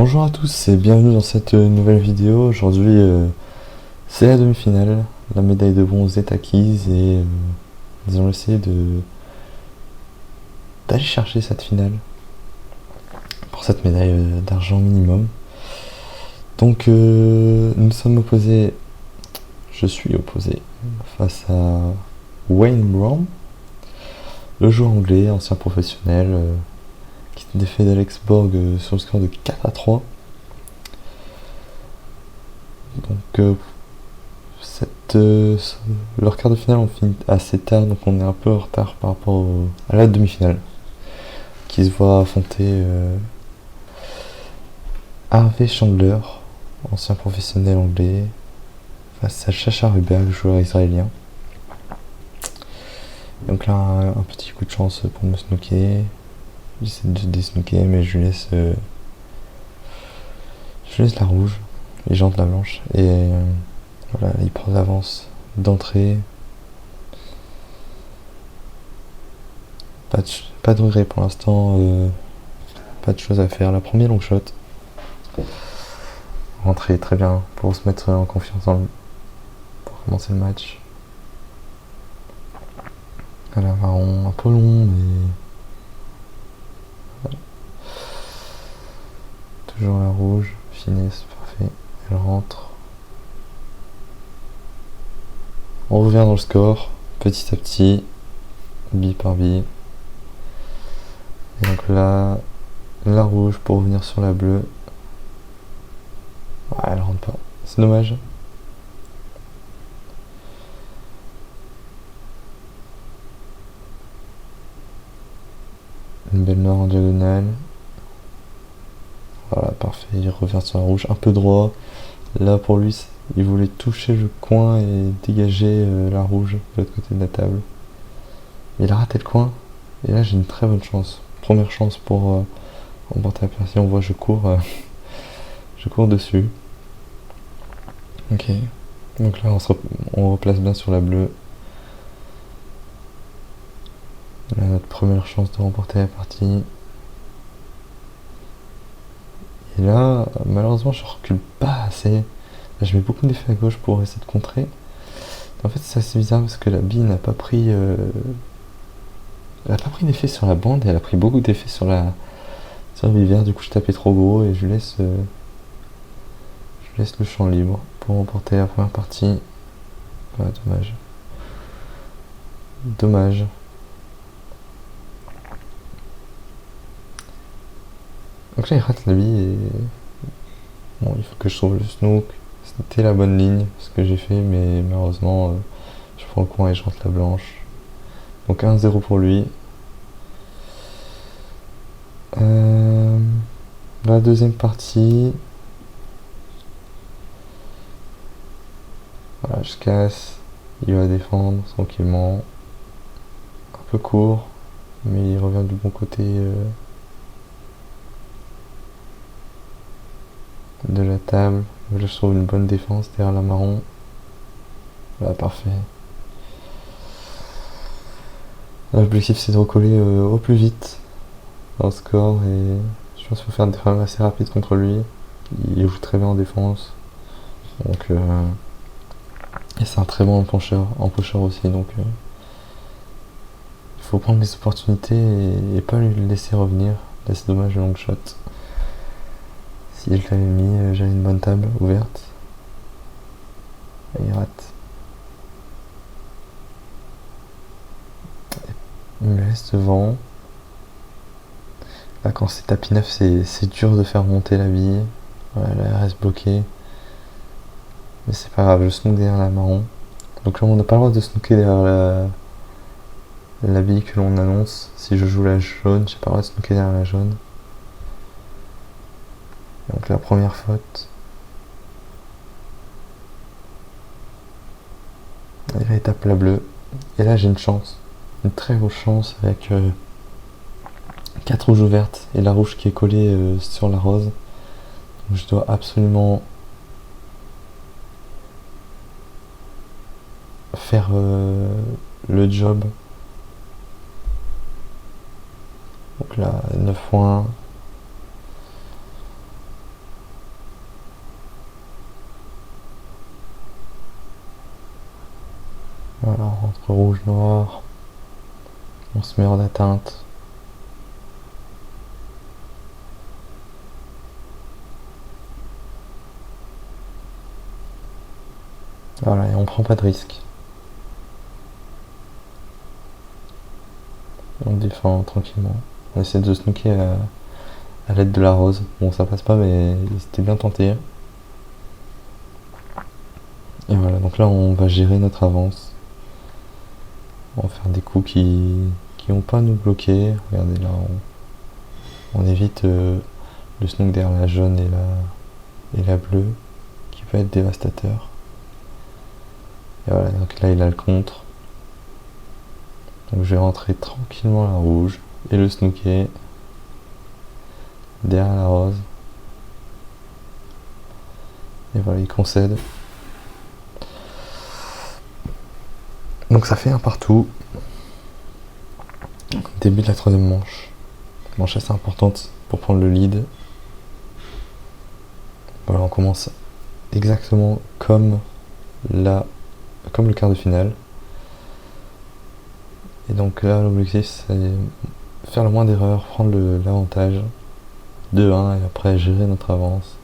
Bonjour à tous et bienvenue dans cette nouvelle vidéo. Aujourd'hui c'est la demi-finale, la médaille de bronze est acquise et nous allons essayer d'aller chercher cette finale pour cette médaille d'argent minimum. Donc nous sommes opposés, je suis opposé face à Wayne Brown, le joueur anglais, ancien professionnel, qui s'est défait d'Alex Borg sur le score de 4-3. Donc leur quart de finale on finit assez tard, donc on est un peu en retard par rapport à la demi-finale qui se voit affronter Harvey Chandler, ancien professionnel anglais, face à Chacha Ruberg, joueur israélien. Donc là un petit coup de chance pour me snooker. J'essaie de désnooker mais je laisse la rouge et j'entre la blanche et voilà, il prend de l'avance d'entrée. Pas de regret pour l'instant, pas de choses à faire. La première long shot. Rentrée très bien pour se mettre en confiance pour commencer le match. À la marron, un peu long, mais voilà. Toujours la rouge, finesse, parfait. Elle rentre. On revient dans le score, petit à petit, bille par bille. Et donc là, la rouge pour revenir sur la bleue. Ouais, elle rentre pas, c'est dommage. Une belle noire en diagonale. Voilà, parfait, il revient sur la rouge, un peu droit. Là pour lui, il voulait toucher le coin et dégager la rouge de l'autre côté de la table. Il a raté le coin, et là j'ai une très bonne chance. Première chance pour remporter la partie. On voit je cours dessus. Ok, donc là on replace bien sur la bleue. Là, notre première chance de remporter la partie. Et là, malheureusement, je recule pas assez. Là, je mets beaucoup d'effets à gauche pour essayer de contrer. En fait, c'est assez bizarre parce que la bille n'a pas pris... elle n'a pas pris d'effet sur la bande et elle a pris beaucoup d'effet sur la rivière. Du coup, je tapais trop gros et je laisse le champ libre pour remporter la première partie. Ouais, dommage. Dommage. Donc là, il rate la bille et... Bon, il faut que je trouve le snook. C'était la bonne ligne, ce que j'ai fait, mais malheureusement, je prends le coin et je rentre la blanche. Donc 1-0 pour lui. La deuxième partie. Voilà, je casse. Il va défendre tranquillement. Un peu court, mais il revient du bon côté de la table. Là, je trouve une bonne défense derrière la marron. Voilà, parfait. L'objectif c'est de recoller au plus vite dans le score et je pense qu'il faut faire des frames assez rapides contre lui. Il joue très bien en défense. Donc et c'est un très bon empocheur aussi, donc il faut prendre les opportunités et pas lui laisser revenir. Là c'est dommage le long shot. Si je l'avais mis, j'avais une bonne table ouverte. Et il rate. Il me laisse devant. Là quand c'est tapis 9 c'est dur de faire monter la bille. Voilà, là elle reste bloquée. Mais c'est pas grave, je snook derrière la marron. Donc là on n'a pas le droit de snooker derrière la bille que l'on annonce. Si je joue la jaune, j'ai pas le droit de snooker derrière la jaune. Donc la première faute. Et là il tape la bleue. Et là j'ai une chance. Une très grosse chance avec 4 rouges ouvertes et la rouge qui est collée sur la rose. Donc je dois absolument faire le job. Donc là 9 points. rouge noir. On se met hors d'atteinte. Voilà, et on prend pas de risque. On défend tranquillement. On essaie de snooker à l'aide de la rose. Bon, ça passe pas, mais c'était bien tenté. Et voilà, donc là on va gérer notre avance. On va faire des coups qui vont pas nous bloquer. Regardez là, on évite le snook derrière la jaune et la bleue, qui peut être dévastateur. Et voilà, donc là il a le contre. Donc je vais rentrer tranquillement la rouge et le snooker derrière la rose. Et voilà, il concède. Donc ça fait un partout. Début de la troisième manche. Manche assez importante pour prendre le lead. Voilà, on commence exactement comme le quart de finale. Et donc là, l'objectif c'est faire le moins d'erreurs, prendre l'avantage 2-1 et après gérer notre avance.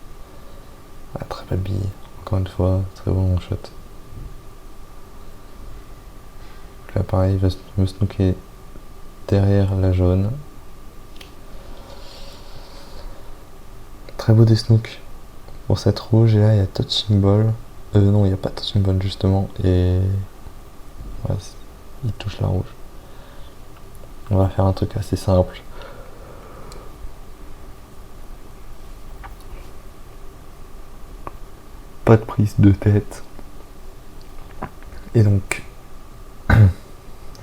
Ah, très belle bille, encore une fois, très bon long shot. Là pareil, il va me snooker derrière la jaune. Très beau des snooks pour cette rouge. Et là il y a touching ball. Non, il n'y a pas touching ball justement. Et ouais, il touche la rouge. On va faire un truc assez simple. Pas de prise de tête. Et donc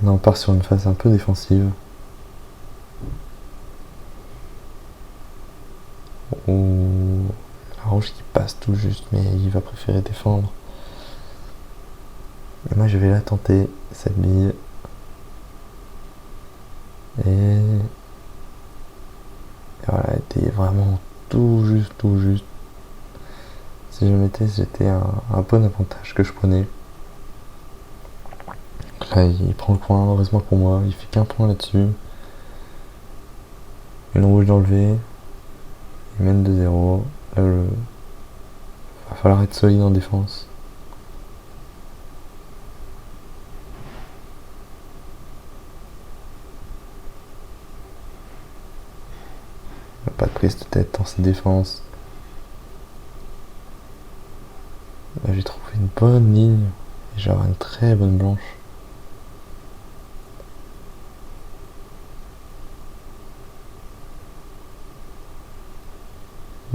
on part sur une phase un peu défensive. Où la rouge qui passe tout juste, mais il va préférer défendre. Et moi je vais la tenter, cette bille. Et voilà, elle était vraiment tout juste. Si je mettais, c'était un bon avantage que je prenais. Donc là, il prend le point, heureusement pour moi, il fait qu'un point là-dessus. Une rouge d'enlever. Il mène 2-0. Là, va falloir être solide en défense. Pas de prise de tête dans cette défense. Là, j'ai trouvé une bonne ligne. Et j'ai une très bonne blanche.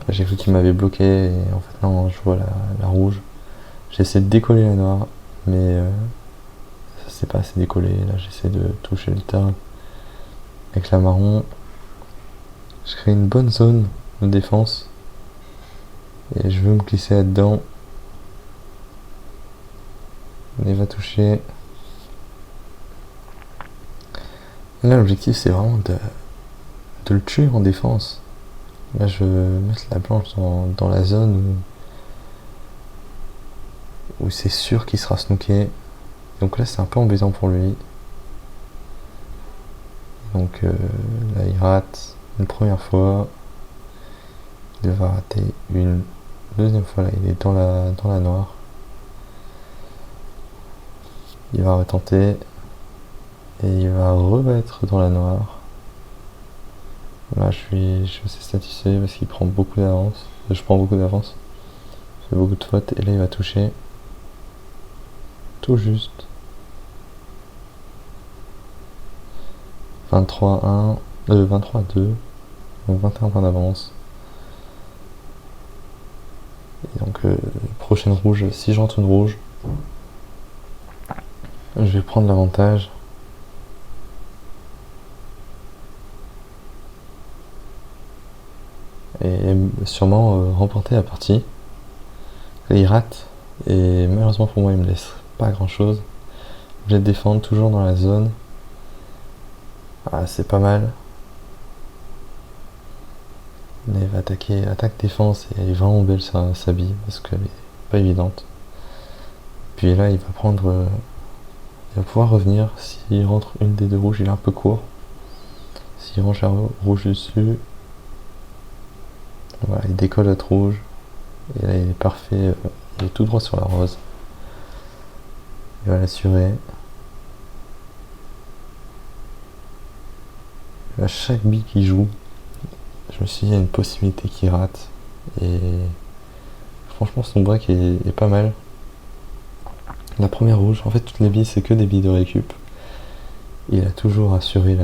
J'ai cru qu'il m'avait bloqué et en fait non, je vois la rouge. J'ai essayé de décoller la noire, mais ça s'est pas assez décollé. Là j'essaie de toucher le terrain avec la marron. Je crée une bonne zone de défense et je veux me glisser là-dedans. Il va toucher. Et là l'objectif c'est vraiment de le tuer en défense. Là je veux mettre la blanche dans la zone où c'est sûr qu'il sera snooké. Donc là c'est un peu embêtant pour lui. Donc là il rate une première fois. Il va rater une deuxième fois. Là il est dans la noire. Il va retenter. Et il va remettre dans la noire. Là je suis assez satisfait parce qu'il prend beaucoup d'avance. Je prends beaucoup d'avance. Je fais beaucoup de fautes. Et là il va toucher. Tout juste. 23-1. 23-2. Donc 21 points d'avance. Et donc prochaine rouge. Si je rentre une rouge, je vais prendre l'avantage. Et sûrement remporter la partie. Et il rate. Et malheureusement pour moi il me laisse pas grand chose. Je vais défendre toujours dans la zone. Ah, c'est pas mal. Mais il va attaquer, attaque défense et elle est vraiment belle sa bille parce qu'elle est pas évidente. Puis là il va prendre il va pouvoir revenir. S'il rentre une des deux rouges, il est un peu court. S'il range la rouge dessus, voilà, il décolle à rouge. Et là, il est parfait. Il est tout droit sur la rose. Il va l'assurer. À chaque bille qu'il joue, je me suis dit, il y a une possibilité qu'il rate. Et franchement, son break est pas mal. La première rouge, en fait, toutes les billes, c'est que des billes de récup. Il a toujours assuré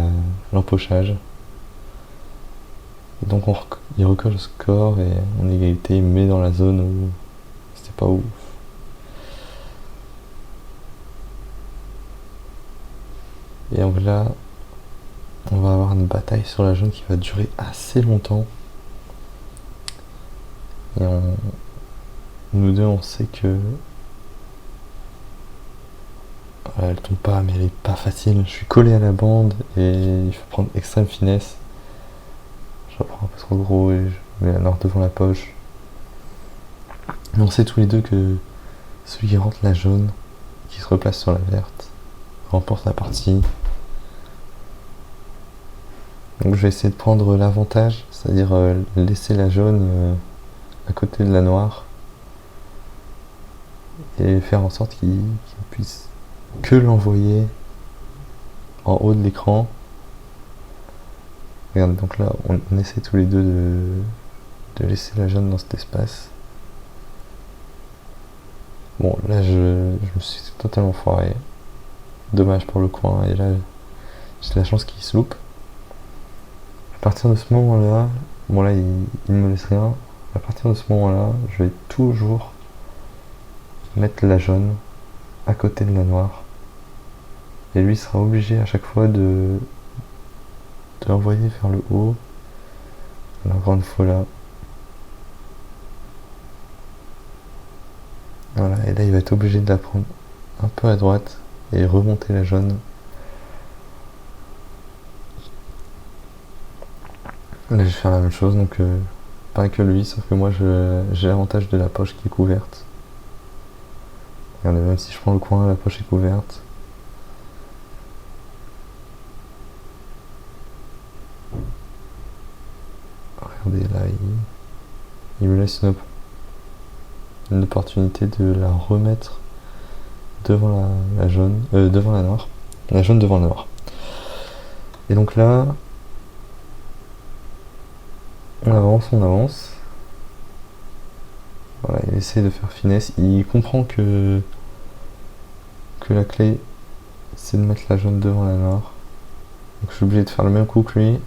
l'empochage. Et donc, il recolle le score et en égalité, il met dans la zone où c'était pas ouf. Et donc là, on va avoir une bataille sur la jaune qui va durer assez longtemps. Et nous deux, on sait que elle tombe pas, mais elle est pas facile. Je suis collé à la bande et il faut prendre extrême finesse. Je la prends un peu trop gros et je mets la noire devant la poche. Mais on sait tous les deux que celui qui rentre la jaune, qui se replace sur la verte, remporte la partie. Donc je vais essayer de prendre l'avantage, c'est-à-dire laisser la jaune à côté de la noire et faire en sorte qu'il puisse que l'envoyer en haut de l'écran. Regarde, donc là on essaie tous les deux de laisser la jaune dans cet espace. Bon, là je me suis totalement foiré. Dommage pour le coin, et là j'ai la chance qu'il se loupe. À partir de ce moment-là, bon là il ne me laisse rien. À partir de ce moment-là, je vais toujours mettre la jaune à côté de la noire. Et lui sera obligé à chaque fois de l'envoyer vers le haut. Alors, encore une fois là. Voilà, et là il va être obligé de la prendre un peu à droite et remonter la jaune. Là je vais faire la même chose, donc pareil que lui, sauf que moi j'ai l'avantage de la poche qui est couverte. Regardez, même si je prends le coin, la poche est couverte. Regardez là, il me laisse une opportunité de la remettre devant la jaune, devant la noire. La jaune devant la noire. Et donc là, on avance. Voilà, il essaie de faire finesse. Il comprend que la clé, c'est de mettre la jaune devant la noire. Donc je suis obligé de faire le même coup que lui.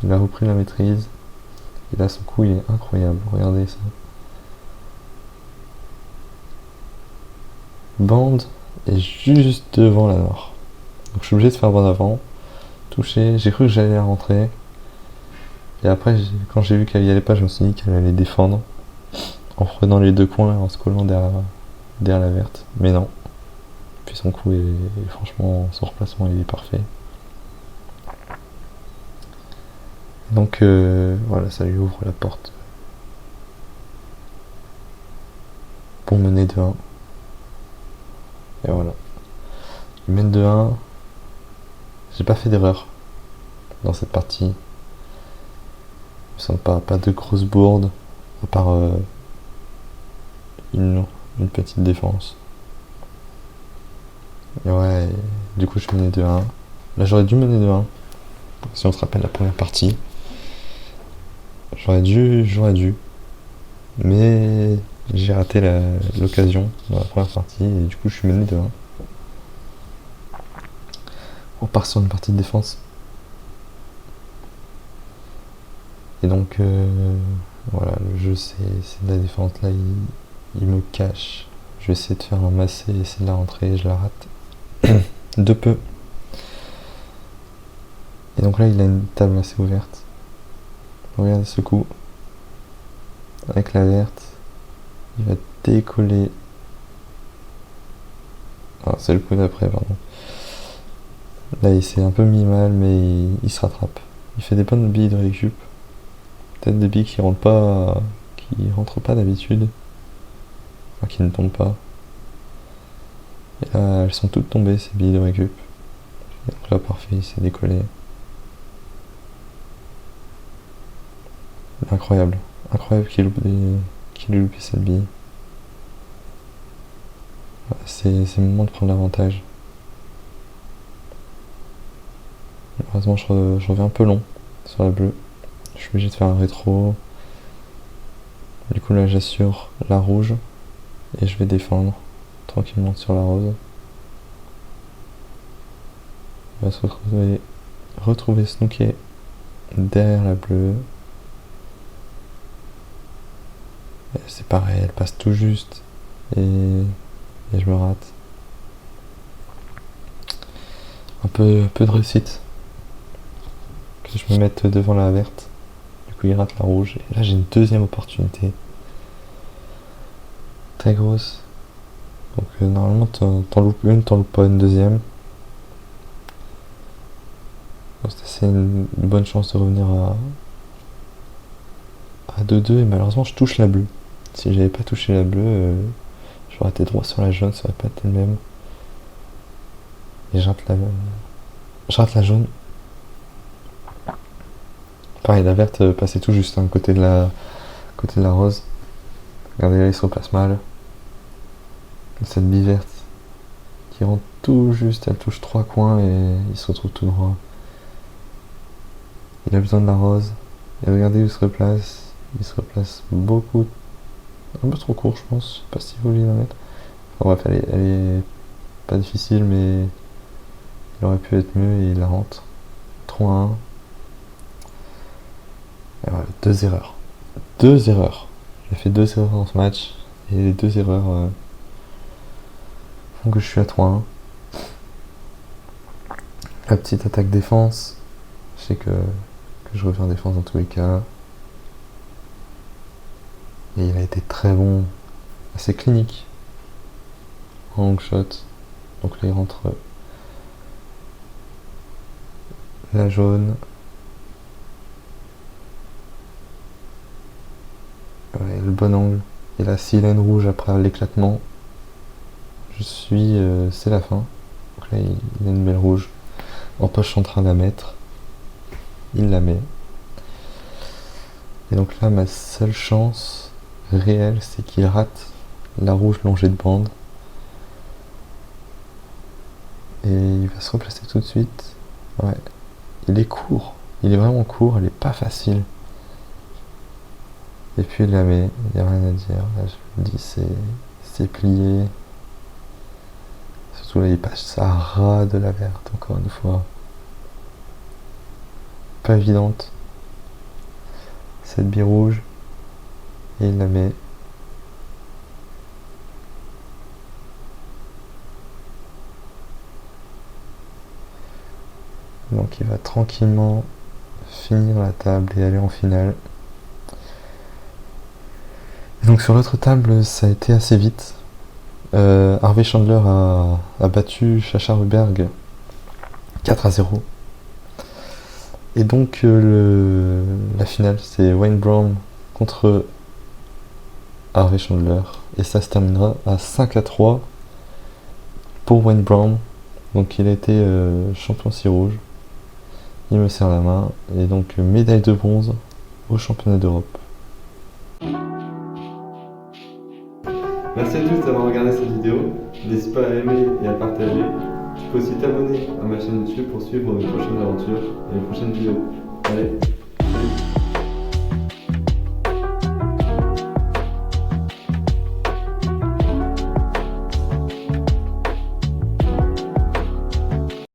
Il a repris la maîtrise. Et là, son coup, il est incroyable. Regardez ça. Bande est juste devant la noire. Donc je suis obligé de faire bande avant. Toucher. J'ai cru que j'allais la rentrer. Et après, quand j'ai vu qu'elle y allait pas, je me suis dit qu'elle allait défendre. En prenant les deux coins et en se collant derrière la verte. Mais non. Puis son coup est franchement, son remplacement il est parfait. Donc voilà, ça lui ouvre la porte pour mener 2-1. Et voilà. Il mène 2-1. J'ai pas fait d'erreur dans cette partie. Il me semble pas de grosses bourdes, à part une petite défense. Et ouais, du coup je menais 2-1. Là j'aurais dû mener 2-1. Si on se rappelle la première partie. J'aurais dû. Mais j'ai raté l'occasion dans la première partie et du coup je suis mené 2-1. On part sur une partie de défense. Et donc voilà, le jeu c'est de la défense. Là il me cache. Je vais essayer de faire un massé, essayer de la rentrer, je la rate. De peu. Et donc là il a une table assez ouverte. Regardez ce coup. Avec la verte. Il va décoller. Ah, c'est le coup d'après, pardon. Là il s'est un peu mis mal, mais il se rattrape. Il fait des bonnes billes de récup. Peut-être des billes qui rentrent pas d'habitude. Enfin qui ne tombent pas. Et là, elles sont toutes tombées, ces billes de récup. Donc là, parfait, il s'est décollé. Incroyable. Incroyable qu'il ait loupé cette bille. C'est le moment de prendre l'avantage. Heureusement, je reviens un peu long sur la bleue. Je suis obligé de faire un rétro. Du coup, là, j'assure la rouge. Et je vais défendre tranquillement sur la rose. On va se retrouver snooké derrière la bleue. C'est pareil, elle passe tout juste. Et je me rate. Un peu de réussite. Que je me mette devant la verte. Du coup, il rate la rouge. Et là, j'ai une deuxième opportunité. Très grosse. Donc, normalement, t'en loupes une, t'en loupes pas une deuxième. Donc, c'est une bonne chance de revenir à 2-2. Et malheureusement, je touche la bleue. Si j'avais pas touché la bleue, j'aurais été droit sur la jaune, ça aurait pas été le même. Et je rate la jaune. Pareil, la verte passait tout juste, hein, côté de la rose. Regardez là, il se replace mal. Cette bille verte qui rentre tout juste, elle touche 3 coins et il se retrouve tout droit. Il a besoin de la rose. Et regardez où il se replace. Il se replace beaucoup. Un peu trop court, je pense. Je sais pas s'il vaut la mettre. Enfin, bref, elle est pas difficile, mais il aurait pu être mieux et il la rentre. 3-1. Et voilà, 2 erreurs. 2 erreurs. J'ai fait 2 erreurs dans ce match. Et les 2 erreurs font que je suis à 3-1. La petite attaque défense. Je sais que je reviens en défense dans tous les cas. Et il a été très bon. Assez clinique. En long shot. Donc là il rentre la jaune. Ouais, le bon angle. Et la silène rouge après l'éclatement. C'est la fin. Donc là il a une belle rouge. En poche, je suis en train de la mettre. Il la met. Et donc là, ma seule chance réelle, c'est qu'il rate la rouge longée de bande. Et il va se replacer tout de suite. Ouais. Il est court. Il est vraiment court. Elle est pas facile. Et puis il la met. Il n'y a rien à dire. Là, je me dis, c'est plié. Surtout là, il passe à ras de la verte, encore une fois. Pas évidente. Cette bille rouge. Et il la met. Donc il va tranquillement finir la table et aller en finale. Et donc sur l'autre table, ça a été assez vite. Harvey Chandler a battu Chacha Ruberg 4-0. Et donc la finale, c'est Wayne Brown contre Harvey Chandler. Et ça se terminera à 5-3 pour Wayne Brown. Donc il a été champion 6 rouge. Il me serre la main. Et donc médaille de bronze au championnat d'Europe. Merci à tous d'avoir regardé cette vidéo. N'hésite pas à aimer et à partager. Tu peux aussi t'abonner à ma chaîne YouTube pour suivre mes prochaines aventures et les prochaines vidéos. Allez!